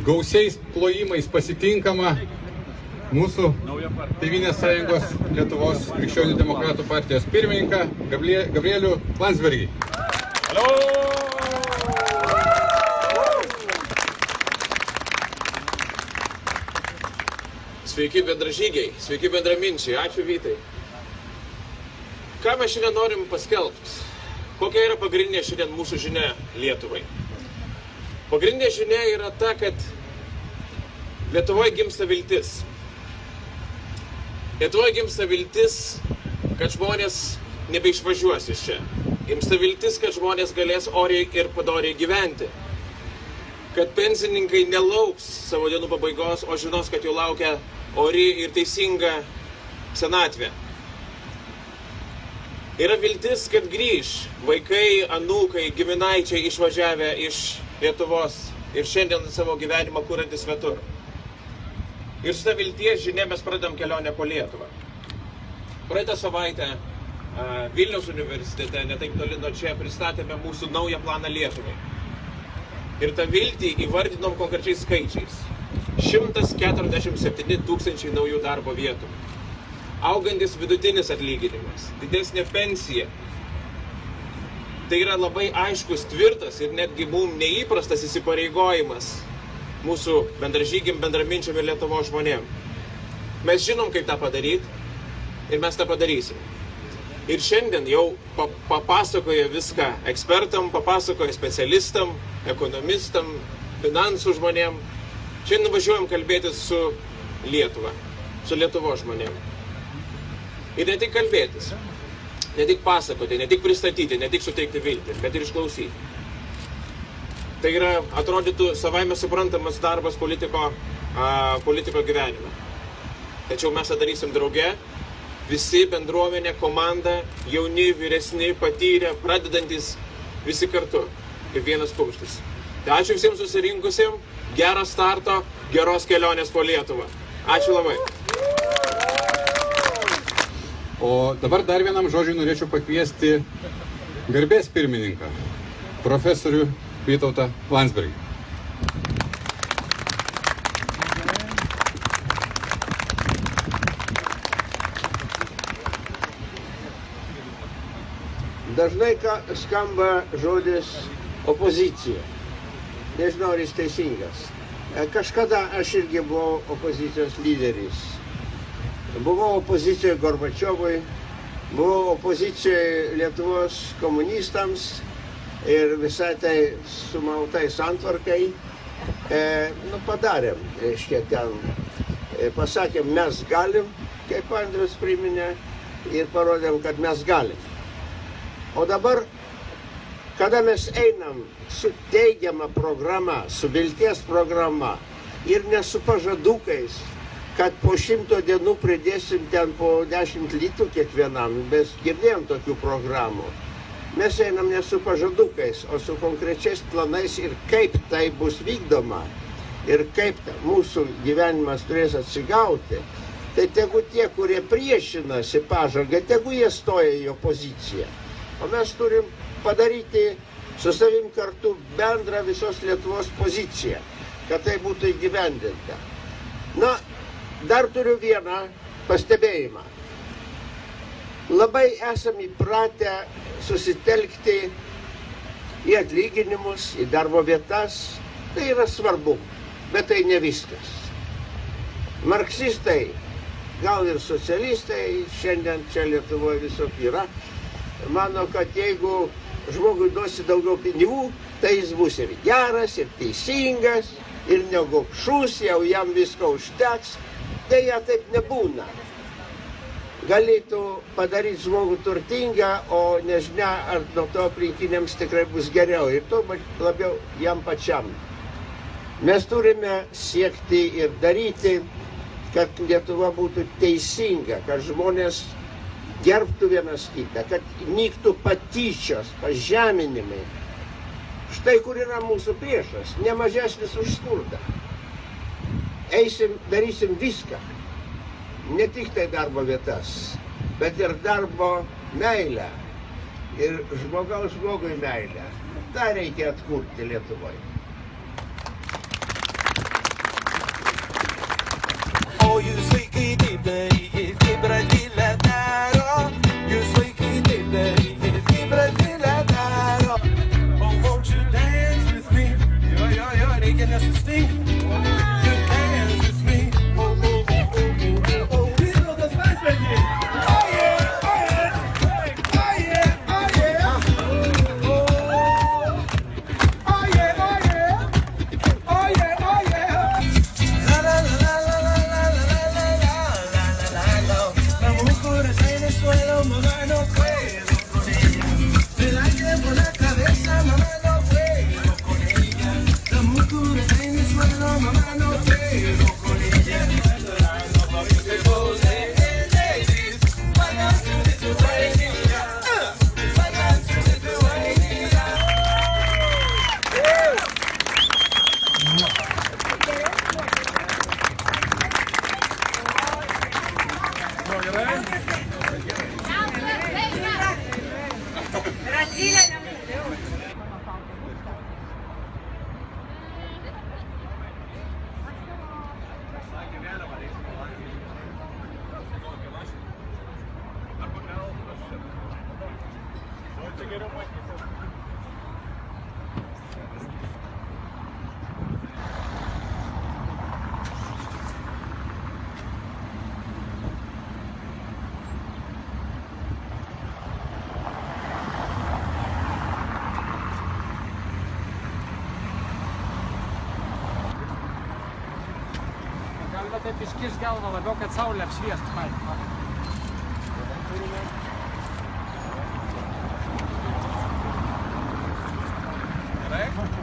gausiais plojimais pasitinkama mūsų Tėvynės sąjungos Lietuvos krikščionių demokratų partijos pirmininką Gabrielių Landsbergį. Sveiki bendražygiai, sveiki bendraminčiai, ačiū Vytai. Ką mes šiandien norim paskelbti? Kokia yra pagrindinė šiandien mūsų žinia Lietuvai? Pagrindinė žinia yra ta, kad Lietuvoje gimsta viltis. Lietuvoje gimsta viltis, kad žmonės nebeišvažiuos iš čia. Gimsta viltis, kad žmonės galės oriai ir padoriai gyventi. Kad pensininkai nelauks savo dienų pabaigos, o žinos, kad jų laukia ori ir teisinga senatvė. Yra viltis, kad grįš vaikai, anūkai, giminaičiai išvažiavę iš Lietuvos ir šiandien savo gyvenimą kuriantis svetur. Ir su ta vilties žinia mes pradedam kelionę po Lietuvą. Praeitą savaitę Vilniaus universitete, netaip toli nuo čia, pristatėme mūsų naują planą Lietuvai. Ir tą viltį įvardinom konkrečiais skaičiais. 147 tūkstančiai naujų darbo vietų. Augantis vidutinis atlyginimas, didesnė pensija. Tai yra labai aiškus, tvirtas ir netgi mums neįprastas įsipareigojimas mūsų bendražygiam, bendraminčiam ir Lietuvos žmonėm. Mes žinom, kaip tą padaryti ir mes tą padarysim. Ir šiandien jau papasakoja viską ekspertam, papasakoja specialistam, ekonomistam, finansų žmonėm. Šiandien važiuojam kalbėtis su Lietuva, su Lietuvos žmonėm. Ir ne tik kalbėtis, ne tik pasakoti, ne tik pristatyti, ne tik suteikti viltį, bet ir išklausyti. Tai yra, atrodytų, savaime suprantamas darbas politiko gyvenime. Tačiau mes tą darysim drauge, visi bendruomenė, komanda, jauni, vyresni, patyrę, pradedantis, visi kartu, kaip vienas kumštis. Tai ačiū visiems susirinkusiems, gero starto, geros kelionės po Lietuvą. Ačiū labai. O dabar dar vienam žodžiui norėčiau pakviesti garbės pirmininką, profesorių Vytautą Landsbergį. Dažnai skamba žodis opozicija. Nežinau, ar jis teisingas. Kažkada aš irgi buvau opozicijos lyderis. Buvau opozicijoje Gorbačiovui, buvau opozicijoje Lietuvos komunistams ir visai tai sumautai santvarkai. Padarėm, reiškia, ten pasakėm, mes galim, kaip Andrius priminė, ir parodėm, kad mes galim. O dabar, kada mes einam su teigiama programa, su vilties programa ir ne su pažadukais, kad po 100 dienų pridėsim ten po 10 litų kiekvienam, mes girdėjom tokių programų. Mes einam ne su pažadukais, o su konkrečiais planais ir kaip tai bus vykdoma ir kaip mūsų gyvenimas turės atsigauti. Tai tegu tie, kurie priešinasi pažangą, tegu jie stoja į opoziciją. O mes turim padaryti su savim kartu bendrą visos Lietuvos poziciją, kad tai būtų įgyvendinta. Na, dar turiu vieną pastebėjimą. Labai esam įpratę susitelkti į atlyginimus, į darbo vietas. Tai yra svarbu, bet tai ne viskas. Marksistai, gal ir socialistai, šiandien čia Lietuvoje visokie yra, mano, kad jeigu žmogui duosi daugiau pinigų, tai jis bus ir geras, ir teisingas, ir negokšus, jau jam visko užteks. Deja, taip nebūna. Galėtų padaryti žmogų turtingą, o nežinia, ar nuo to aplinkiniams tikrai bus geriau. Ir to labiau jam pačiam. Mes turime siekti ir daryti, kad Lietuva būtų teisinga, kad žmonės gerbtų vienas kitą, kad nyktų patyčios, pažeminimai. Štai kur yra mūsų priešas, ne mažesnis už skurdą. Eisim, darysim viską, ne tik tai darbo vietas, bet ir darbo meilę ir žmogaus žmogui meilę. tą reikia atkurti Lietuvoje. stink. You dance with me. Vytautas Landsbergis. Oh yeah, oh yeah, oh yeah, oh yeah. Oh yeah, oh yeah, oh yeah, oh yeah. La la la la la la la la la la la la la. La mujer está en el suelo, mamá no puedo con ella. Me la llevo la cabeza, mamá no puedo con ella. La mujer está en el suelo, mamá no puedo con ella. Galima taip iškiš galvą labiau, kad saulė apšviestų. Gerai?